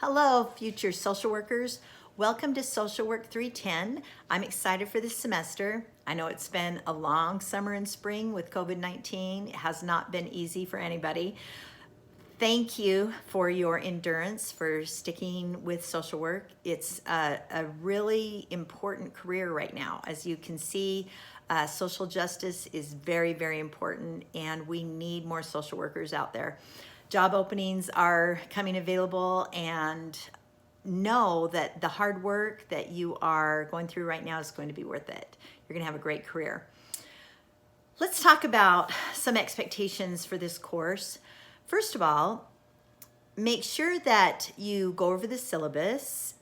Hello, future social workers. Welcome to Social Work 310. I'm excited for this semester. I know it's been a long summer and spring with COVID-19. It has not been easy for anybody. Thank you for your endurance, for sticking with social work. It's a really important career right now. As you can see, social justice is very, very important, and we need more social workers out there. Job openings are coming available, and know that the hard work that you are going through right now is going to be worth it. You're going to have a great career. Let's talk about some expectations for this course. First of all, make sure that you go over the syllabus.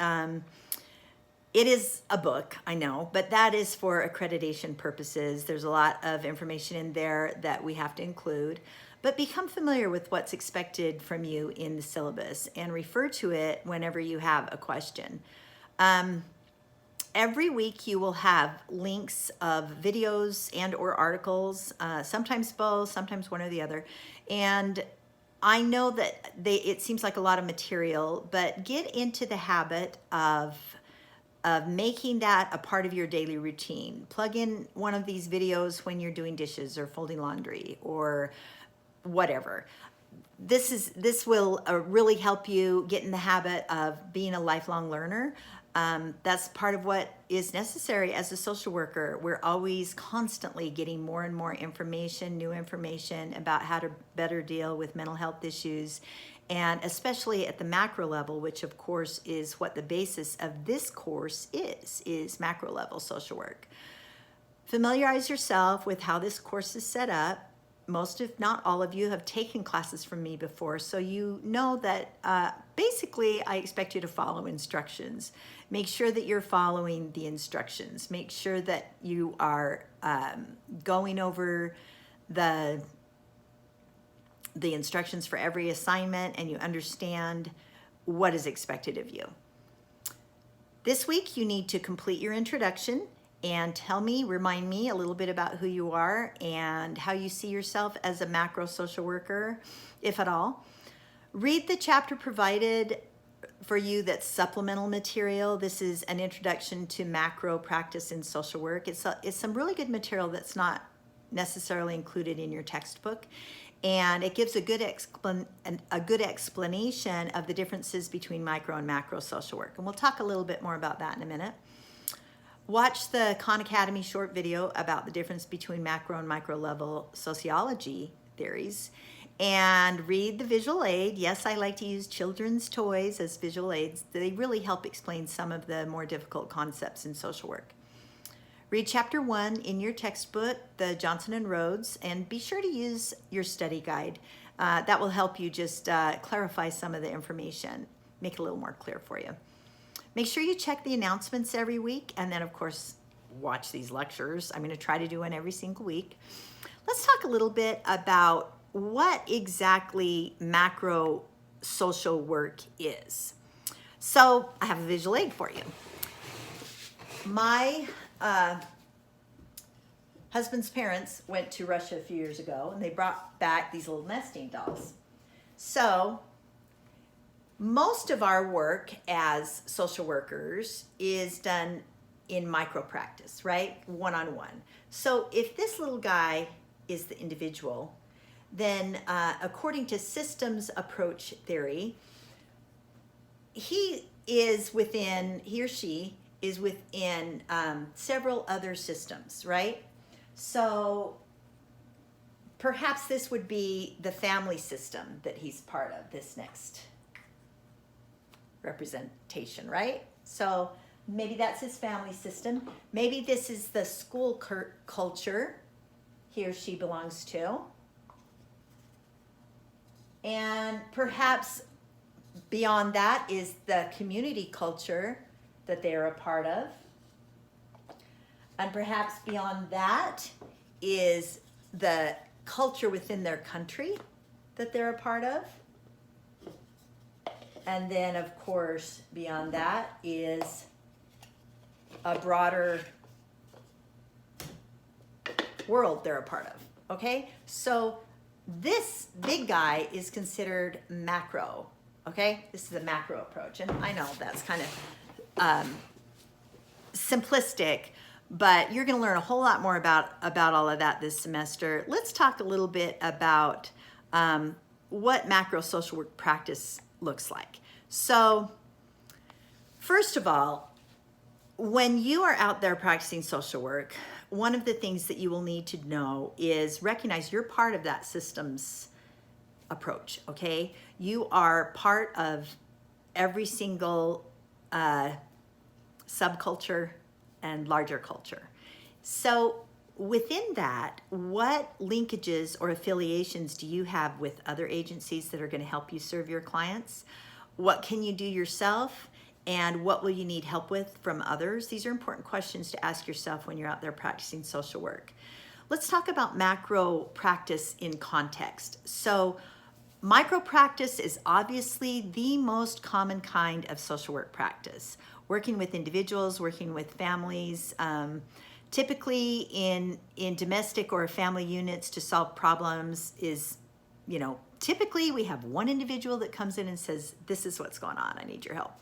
It is a book, I know, but that is for accreditation purposes. There's a lot of information in there that we have to include, but become familiar with what's expected from you in the syllabus and refer to it whenever you have a question. Every week you will have links of videos and or articles, sometimes both, sometimes one or the other. And I know that it seems like a lot of material, but get into the habit of making that a part of your daily routine. Plug in one of these videos when you're doing dishes or folding laundry or whatever. This will really help you get in the habit of being a lifelong learner. That's part of what is necessary as a social worker. We're always constantly getting more and more information, new information about how to better deal with mental health issues, and especially at the macro level, which of course is what the basis of this course is macro level social work. Familiarize yourself with how this course is set up. Most, if not all of you, have taken classes from me before, so you know that basically I expect you to follow instructions. Make sure that you're following the instructions. Make sure that you are going over the instructions for every assignment and you understand what is expected of you. This week you need to complete your introduction and remind me a little bit about who you are and how you see yourself as a macro social worker, if at all. Read the chapter provided for you that's supplemental material. This is an introduction to macro practice in social work. It's some really good material that's not necessarily included in your textbook, and it gives a good explanation of the differences between micro and macro social work. And we'll talk a little bit more about that in a minute. Watch the Khan Academy short video about the difference between macro and micro level sociology theories, and read the visual aid. Yes, I like to use children's toys as visual aids. They really help explain some of the more difficult concepts in social work. Read chapter 1 in your textbook, the Johnson and Rhodes, and be sure to use your study guide. That will help you just clarify some of the information, make it a little more clear for you. Make sure you check the announcements every week, and then of course, watch these lectures. I'm going to try to do one every single week. Let's talk a little bit about what exactly macro social work is. So I have a visual aid for you. My husband's parents went to Russia a few years ago, and they brought back these little nesting dolls. So most of our work as social workers is done in micro practice, right? One-on-one. So if this little guy is the individual, then according to systems approach theory, he or she is within several other systems, right? So perhaps this would be the family system that he's part of, this next representation, right? So maybe that's his family system. Maybe this is the school culture he or she belongs to. And perhaps beyond that is the community culture that they're a part of. And perhaps beyond that is the culture within their country that they're a part of. And then, of course, beyond that is a broader world they're a part of, okay? So this big guy is considered macro, okay? This is a macro approach. And I know that's kind of simplistic, but you're going to learn a whole lot more about all of that this semester. Let's talk a little bit about what macro social work practice looks like. So first of all, when you are out there practicing social work, one of the things that you will need to know is recognize you're part of that system's approach, okay? You are part of every single subculture and larger culture. So within that, what linkages or affiliations do you have with other agencies that are going to help you serve your clients? What can you do yourself? And what will you need help with from others? These are important questions to ask yourself when you're out there practicing social work. Let's talk about macro practice in context. So micro practice is obviously the most common kind of social work practice. Working with individuals, working with families, typically in domestic or family units to solve problems is, typically we have one individual that comes in and says, this is what's going on, I need your help.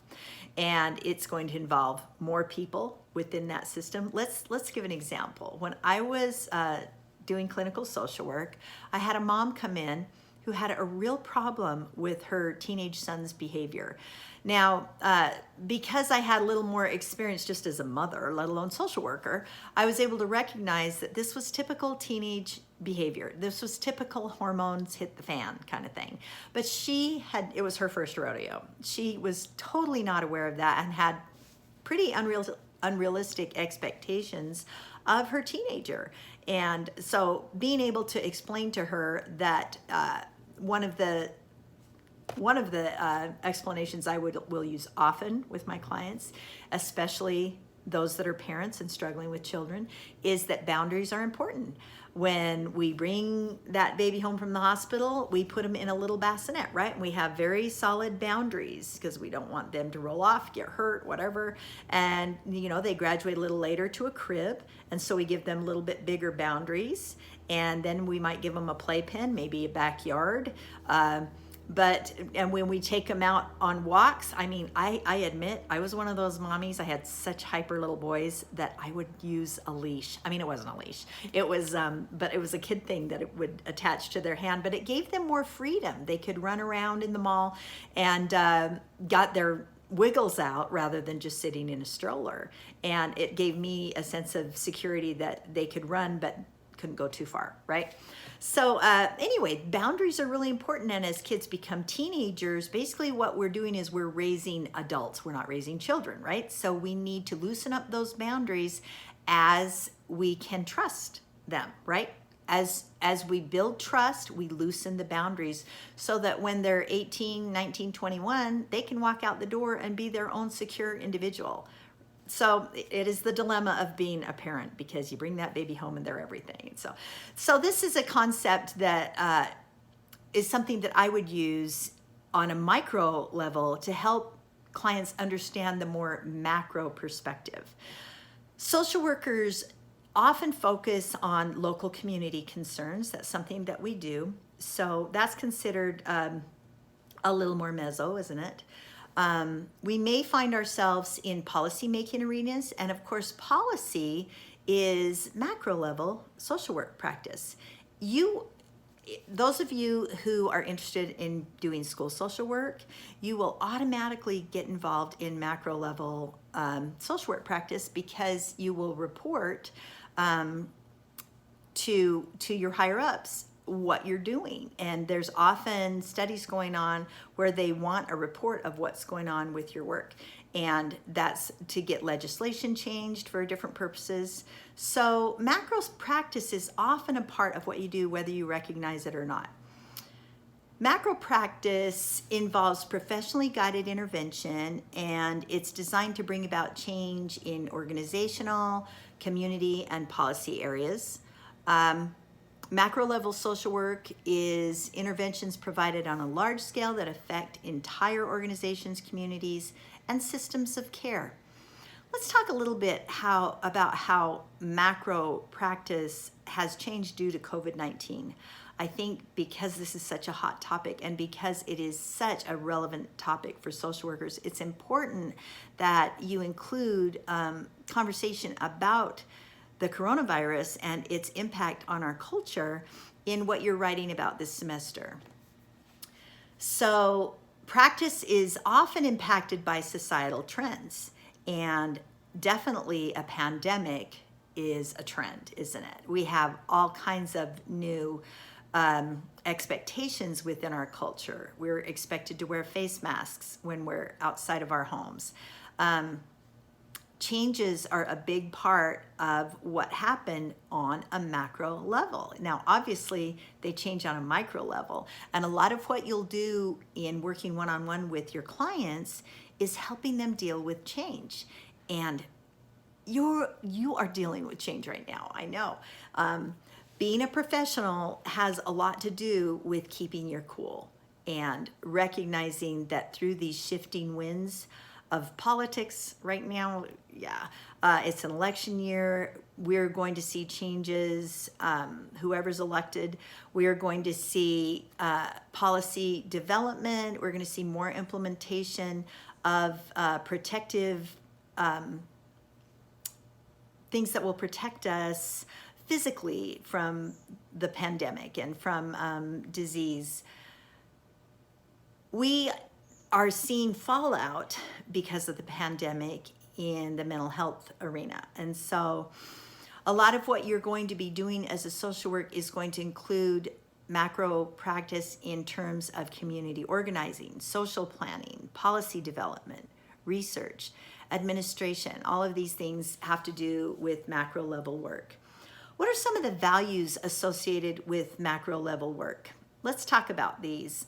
And it's going to involve more people within that system. Let's give an example. When I was doing clinical social work, I had a mom come in who had a real problem with her teenage son's behavior. Now, because I had a little more experience just as a mother, let alone social worker, I was able to recognize that this was typical teenage behavior. This was typical hormones hit the fan kind of thing. But it was her first rodeo. She was totally not aware of that and had pretty unrealistic expectations of her teenager. And so being able to explain to her that one of the explanations I will use often with my clients, especially those that are parents and struggling with children, is that boundaries are important. When we bring that baby home from the hospital, we put them in a little bassinet, right? And we have very solid boundaries because we don't want them to roll off, get hurt, whatever. And, they graduate a little later to a crib. And so we give them a little bit bigger boundaries. And then we might give them a playpen, maybe a backyard. And when we take them out on walks, I admit I was one of those mommies. I had such hyper little boys that I would use a leash. It wasn't a leash. It was, but it was a kid thing that it would attach to their hand, but it gave them more freedom. They could run around in the mall and got their wiggles out rather than just sitting in a stroller. And it gave me a sense of security that they could run, but couldn't go too far, right? So anyway, boundaries are really important. And as kids become teenagers, basically what we're doing is we're raising adults. We're not raising children, right? So we need to loosen up those boundaries as we can trust them, right? As we build trust, we loosen the boundaries so that when they're 18, 19, 21, they can walk out the door and be their own secure individual. So it is the dilemma of being a parent because you bring that baby home and they're everything. So this is a concept that is something that I would use on a micro level to help clients understand the more macro perspective. Social workers often focus on local community concerns. That's something that we do. So that's considered a little more mezzo, isn't it? We may find ourselves in policy-making arenas, and of course, policy is macro-level social work practice. Those of you who are interested in doing school social work, you will automatically get involved in macro-level social work practice because you will report to your higher-ups what you're doing. And there's often studies going on where they want a report of what's going on with your work. And that's to get legislation changed for different purposes. So macro practice is often a part of what you do, whether you recognize it or not. Macro practice involves professionally guided intervention, and it's designed to bring about change in organizational, community, and policy areas. Macro level social work is interventions provided on a large scale that affect entire organizations, communities, and systems of care. Let's talk a little bit about how macro practice has changed due to COVID-19. I think because this is such a hot topic and because it is such a relevant topic for social workers, it's important that you include conversation about the coronavirus and its impact on our culture in what you're writing about this semester. So practice is often impacted by societal trends, and definitely a pandemic is a trend, isn't it? We have all kinds of new expectations within our culture. We're expected to wear face masks when we're outside of our homes. Changes are a big part of what happened on a macro level. Now, obviously, they change on a micro level. And a lot of what you'll do in working one-on-one with your clients is helping them deal with change. And you are dealing with change right now, I know. Being a professional has a lot to do with keeping your cool and recognizing that through these shifting winds of politics right now, it's an election year. We're going to see changes, whoever's elected. We are going to see policy development. We're going to see more implementation of protective things that will protect us physically from the pandemic and from disease. We are seeing fallout because of the pandemic in the mental health arena. And so a lot of what you're going to be doing as a social work is going to include macro practice in terms of community organizing, social planning, policy development, research, administration. All of these things have to do with macro level work. What are some of the values associated with macro level work? Let's talk about these.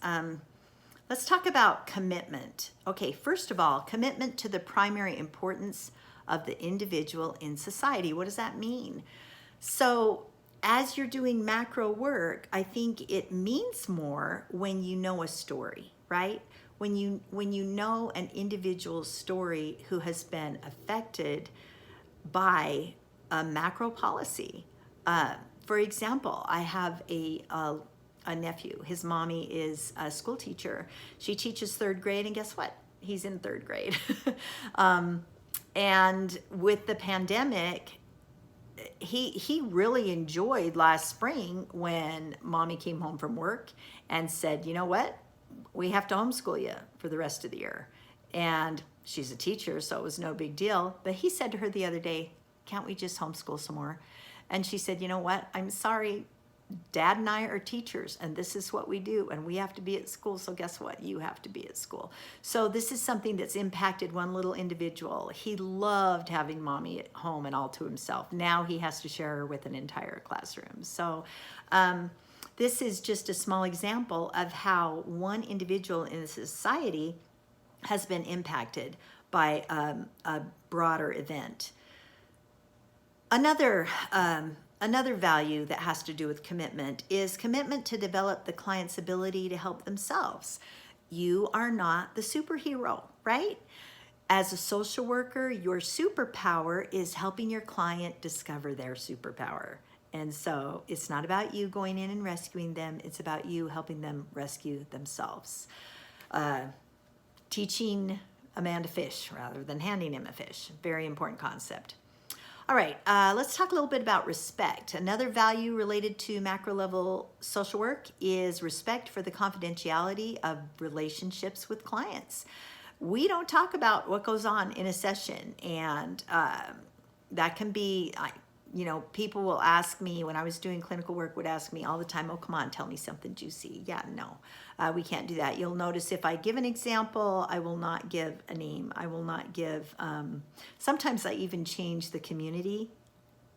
Let's talk about commitment. Okay, first of all, commitment to the primary importance of the individual in society. What does that mean? So as you're doing macro work, I think it means more when you know a story, right? When you know an individual's story who has been affected by a macro policy. For example, I have a nephew. His mommy is a school teacher. She teaches third grade, and guess what? He's in third grade. And with the pandemic, he really enjoyed last spring when mommy came home from work and said, you know what? We have to homeschool you for the rest of the year. And she's a teacher, so it was no big deal. But he said to her the other day, can't we just homeschool some more? And she said, you know what? I'm sorry. Dad and I are teachers, and this is what we do, and we have to be at school, so guess what? You have to be at school. So this is something that's impacted one little individual. He loved having mommy at home and all to himself. Now he has to share her with an entire classroom. So this is just a small example of how one individual in a society has been impacted by a broader event. Another value that has to do with commitment is commitment to develop the client's ability to help themselves. You are not the superhero, right? As a social worker, your superpower is helping your client discover their superpower. And so it's not about you going in and rescuing them. It's about you helping them rescue themselves. Teaching a man to fish rather than handing him a fish. Very important concept. All right, let's talk a little bit about respect. Another value related to macro level social work is respect for the confidentiality of relationships with clients. We don't talk about what goes on in a session, and that can be, people will ask me, when I was doing clinical work, would ask me all the time, oh, come on, tell me something juicy. Yeah, no, we can't do that. You'll notice if I give an example, I will not give a name. I will not give, sometimes I even change the community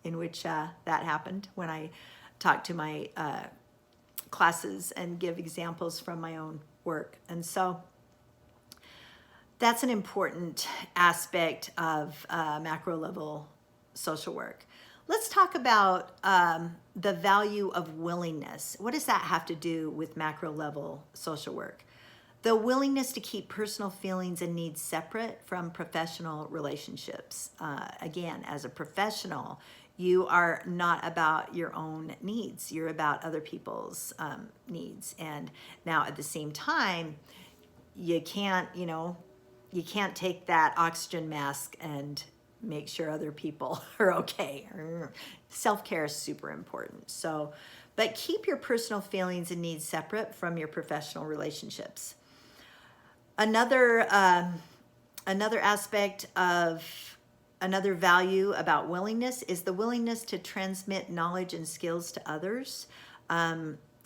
in which that happened when I talk to my classes and give examples from my own work. And so that's an important aspect of macro level social work. Let's talk about the value of willingness. What does that have to do with macro level social work? The willingness to keep personal feelings and needs separate from professional relationships. Again, as a professional, You are not about your own needs. You're about other people's needs. And now at the same time, you can't, you can't take that oxygen mask and make sure other people are okay. Self-care is super important. So, but keep your personal feelings and needs separate from your professional relationships. Another aspect of another value about willingness is the willingness to transmit knowledge and skills to others.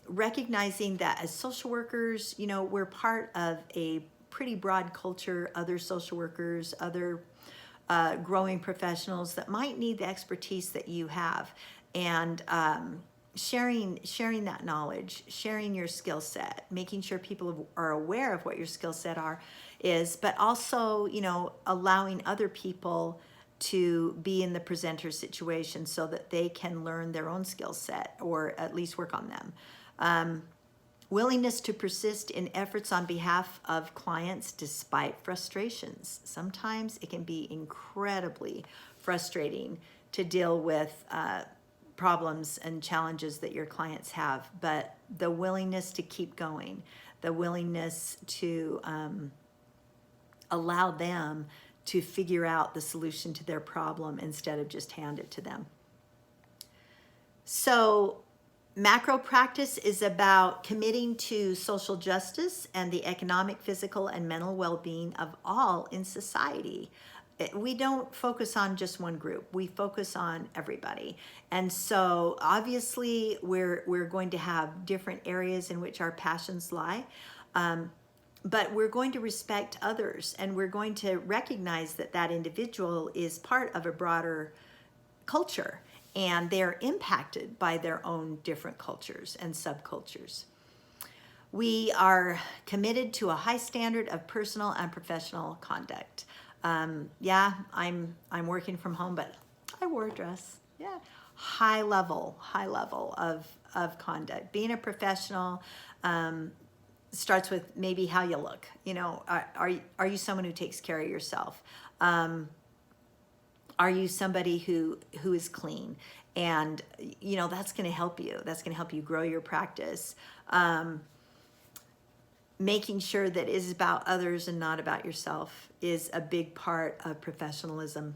Recognizing that as social workers, we're part of a pretty broad culture, other social workers, other growing professionals that might need the expertise that you have, and sharing that knowledge, sharing your skill set, making sure people are aware of what your skill set is, but also, allowing other people to be in the presenter situation so that they can learn their own skill set or at least work on them. Willingness to persist in efforts on behalf of clients despite frustrations. Sometimes it can be incredibly frustrating to deal with problems and challenges that your clients have, but the willingness to keep going, the willingness to allow them to figure out the solution to their problem instead of just hand it to them. So macro practice is about committing to social justice and the economic, physical, and mental well-being of all in society. We don't focus on just one group. We focus on everybody. And so obviously we're going to have different areas in which our passions lie. But we're going to respect others, and we're going to recognize that that individual is part of a broader culture, and they're impacted by their own different cultures and subcultures. We are committed to a high standard of personal and professional conduct. Yeah, I'm working from home, but I wore a dress. Yeah, high level of conduct. Being a professional starts with maybe how you look. Are you someone who takes care of yourself? Are you somebody who is clean? And that's going to help you. That's going to help you grow your practice. Making sure that it is about others and not about yourself is a big part of professionalism.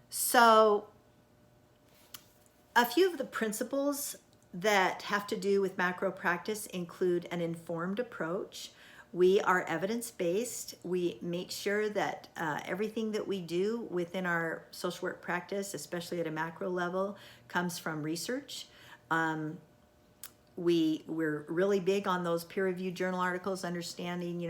So a few of the principles that have to do with macro practice include an informed approach. We are evidence-based. We make sure that everything that we do within our social work practice, especially at a macro level, comes from research. We're really big on those peer-reviewed journal articles, understanding,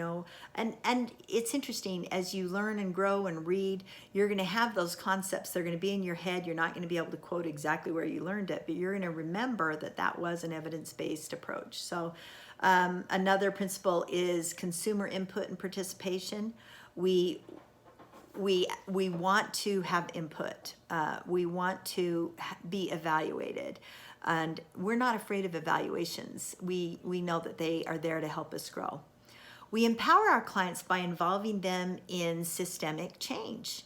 and it's interesting, as you learn and grow and read, you're going to have those concepts. They're going to be in your head. You're not going to be able to quote exactly where you learned it, but you're going to remember that that was an evidence-based approach. So another principle is consumer input and participation. We want to have input. We want to be evaluated. And we're not afraid of evaluations. We know that they are there to help us grow. We empower our clients by involving them in systemic change.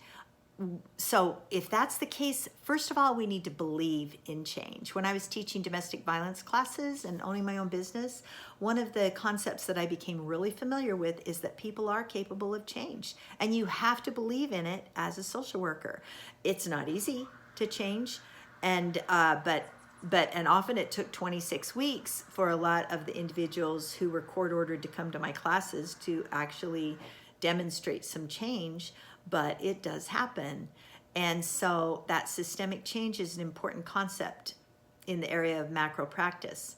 So if that's the case, first of all, we need to believe in change. When I was teaching domestic violence classes and owning my own business, one of the concepts that I became really familiar with is that people are capable of change, and you have to believe in it as a social worker. It's not easy to change, and often it took 26 weeks for a lot of the individuals who were court ordered to come to my classes to actually demonstrate some change, but it does happen. And so that systemic change is an important concept in the area of macro practice.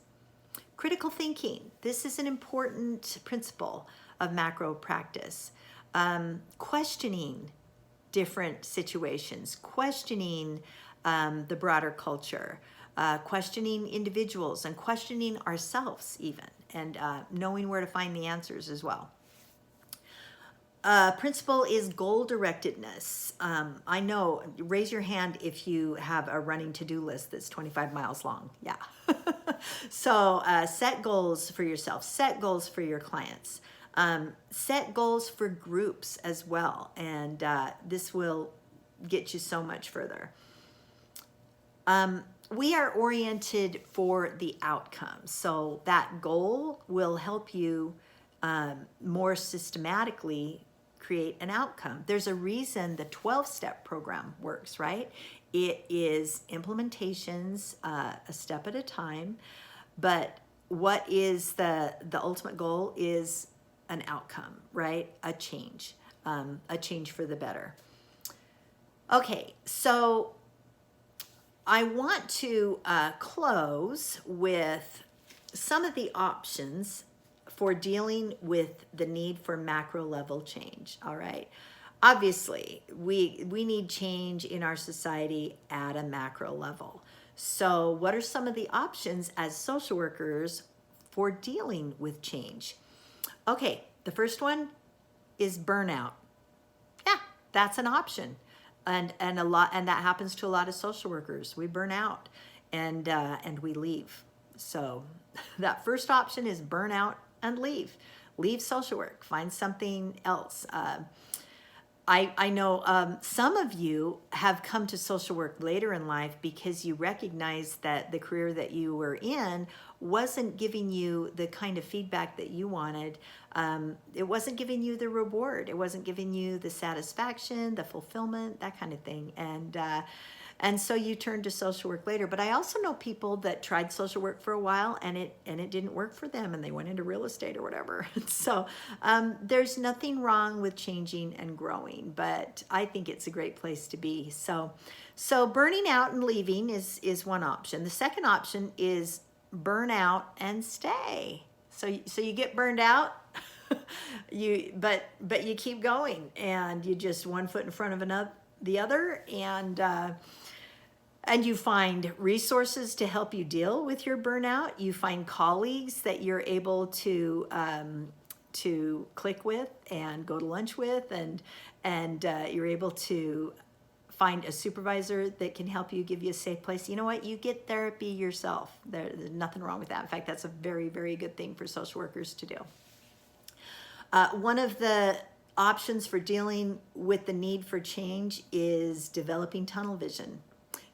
Critical thinking. This is an important principle of macro practice. Questioning different situations, questioning the broader culture, questioning individuals, and questioning ourselves even, and knowing where to find the answers as well. Principle is goal-directedness. I know, raise your hand if you have a running to-do list that's 25 miles long. Yeah. So set goals for yourself, set goals for your clients, set goals for groups as well, and this will get you so much further. We are oriented for the outcome. So that goal will help you more systematically create an outcome. There's a reason the 12-step program works, right? It is implementations a step at a time, but what is the ultimate goal is an outcome, right? A change for the better. Okay, so I want to close with some of the options for dealing with the need for macro level change. All right. Obviously, we need change in our society at a macro level. So, what are some of the options as social workers for dealing with change? Okay, the first one is burnout. Yeah, that's an option. And that happens to a lot of social workers. We burn out and we leave. So that first option is burn out and leave. Leave social work. Find something else. I know some of you have come to social work later in life because you recognize that the career that you were in wasn't giving you the kind of feedback that you wanted. It wasn't giving you the reward. It wasn't giving you the satisfaction, the fulfillment, that kind of thing. And so you turned to social work later. But I also know people that tried social work for a while and it didn't work for them and they went into real estate or whatever. So there's nothing wrong with changing and growing, but I think it's a great place to be. So burning out and leaving is one option. The second option is burn out and stay. So you get burned out, but you keep going and you just one foot in front of the other, and you find resources to help you deal with your burnout. You find colleagues that you're able to click with and go to lunch with, and you're able to find a supervisor that can help you, give you a safe place. You know what? You get therapy yourself. There's nothing wrong with that. In fact, that's a very, very good thing for social workers to do. One of the options for dealing with the need for change is developing tunnel vision,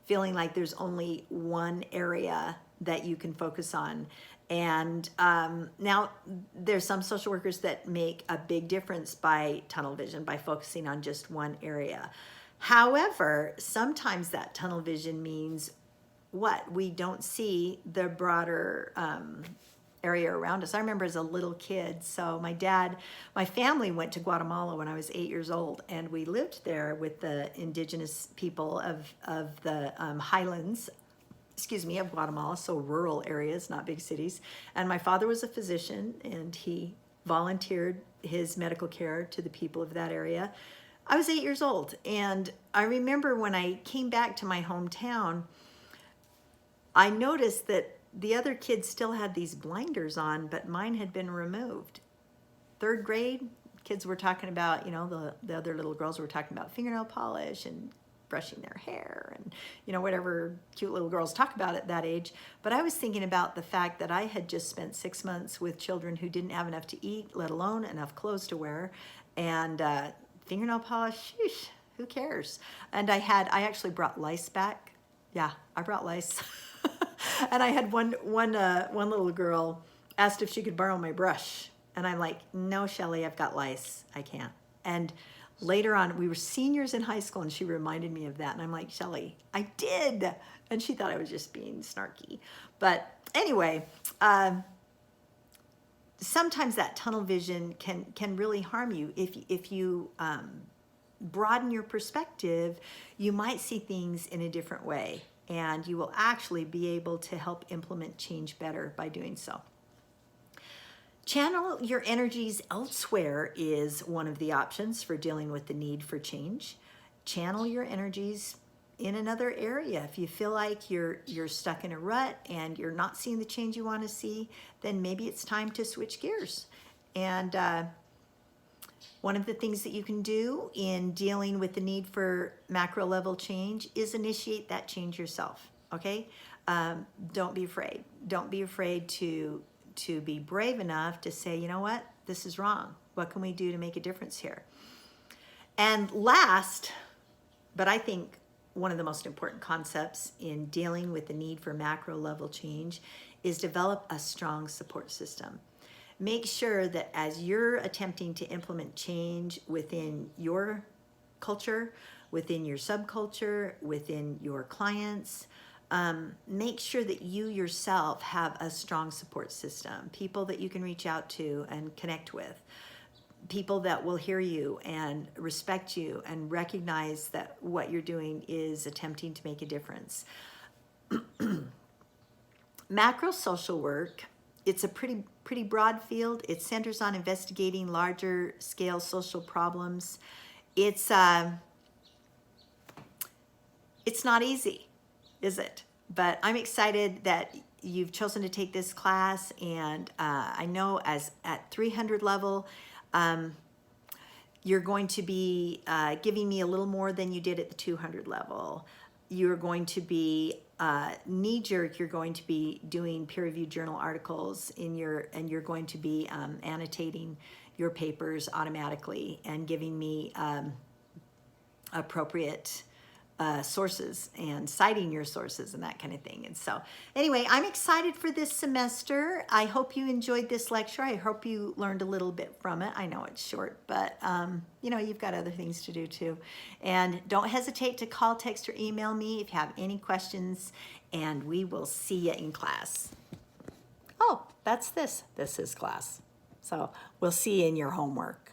feeling like there's only one area that you can focus on. And now there's some social workers that make a big difference by tunnel vision, by focusing on just one area. However, sometimes that tunnel vision means what? We don't see the broader area around us. I remember as a little kid, so my family went to Guatemala when I was 8 years old, and we lived there with the indigenous people of the highlands, of Guatemala, so rural areas, not big cities. And my father was a physician, and he volunteered his medical care to the people of that area. I was 8 years old, and I remember when I came back to my hometown, I noticed that the other kids still had these blinders on, but mine had been removed. Third grade, kids were talking about, the other little girls were talking about fingernail polish and brushing their hair and, whatever cute little girls talk about at that age. But I was thinking about the fact that I had just spent 6 months with children who didn't have enough to eat, let alone enough clothes to wear. And fingernail polish, sheesh, who cares? And I actually brought lice back. Yeah, I brought lice. And I had one little girl asked if she could borrow my brush. And I'm like, no, Shelly, I've got lice. I can't. And later on, we were seniors in high school, and she reminded me of that. And I'm like, Shelly, I did. And she thought I was just being snarky. But anyway, sometimes that tunnel vision can really harm you. If you broaden your perspective, you might see things in a different way, and you will actually be able to help implement change better by doing so. Channel your energies elsewhere is one of the options for dealing with the need for change. Channel your energies in another area. If you feel like you're stuck in a rut and you're not seeing the change you want to see, then maybe it's time to switch gears. And one of the things that you can do in dealing with the need for macro level change is initiate that change yourself, okay? Don't be afraid. Don't be afraid to be brave enough to say, you know what, this is wrong. What can we do to make a difference here? And last, but I think one of the most important concepts in dealing with the need for macro level change is develop a strong support system. Make sure that as you're attempting to implement change within your culture, within your subculture, within your clients, make sure that you yourself have a strong support system, people that you can reach out to and connect with, people that will hear you and respect you and recognize that what you're doing is attempting to make a difference. Macro social work, it's a pretty broad field. It centers on investigating larger scale social problems. It's not easy, is it? But I'm excited that you've chosen to take this class, and I know as at 300 level, you're going to be giving me a little more than you did at the 200 level. You're going to be knee-jerk, you're going to be doing peer-reviewed journal articles and you're going to be annotating your papers automatically and giving me appropriate sources and citing your sources and that kind of thing. And so anyway, I'm excited for this semester. I hope you enjoyed this lecture. I hope you learned a little bit from it. I know it's short, but you know, you've got other things to do too. And don't hesitate to call, text, or email me if you have any questions, and we will see you in class. Oh, that's this. This is class. So we'll see you in your homework.